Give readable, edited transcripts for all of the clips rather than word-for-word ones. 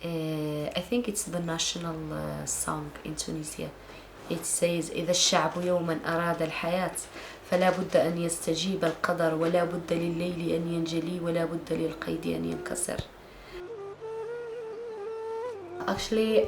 I think it's the national song in Tunisia. It says إذا الشعب يوما أراد الحياة فلا بد أن يستجيب القدر ولا بد لليل أن ينجلي ولا بد للقيد أن ينكسر. Actually,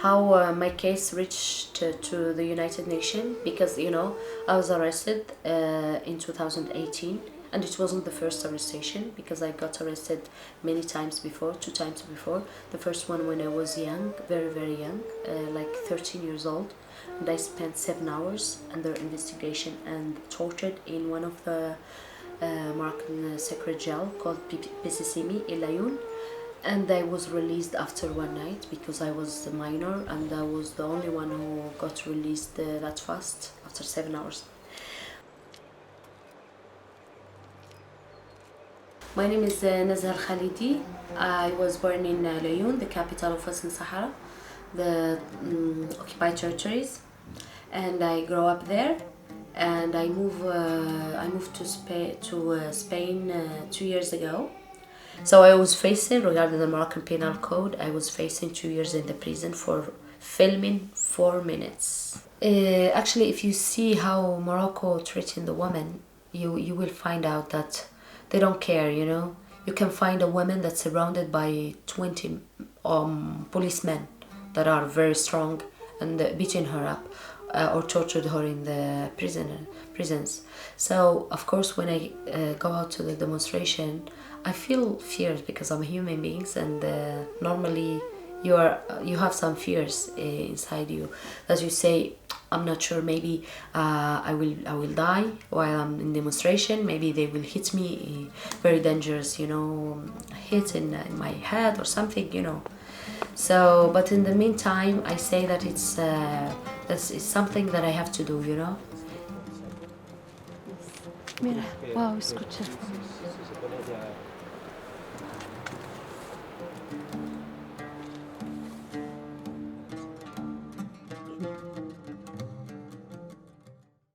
how my case reached to the United Nations, because I was arrested in 2018, and it wasn't the first arrestation because I got arrested many times before, 2 times before. The first one when I was young, very very young, like 13 years old, and I spent 7 hours under investigation and tortured in one of the Moroccan secret jail called Pisisimi El Ayoun. And I was released after one night because I was a minor, and I was the only one who got released that fast after 7 hours. My name is Nazha Elkhalidi. I was born in Laayoune, the capital of Western Sahara, the occupied territories, and I grew up there. And I moved to Spain 2 years ago. So I was facing, regarding the Moroccan Penal Code, I was facing 2 years in the prison for filming 4 minutes. Actually, if you see how Morocco treating the woman, you will find out that they don't care, You can find a woman that's surrounded by 20 policemen that are very strong and beating her up or tortured her in the prisons. So, of course, when I go out to the demonstration, I feel fears because I'm a human being, and normally you have some fears inside you, as you say, I'm not sure, maybe I will die while I'm in demonstration, maybe they will hit me, very dangerous, hit in my head or something, So, but in the meantime, I say that it's something that I have to do, Mira, wow, escucha.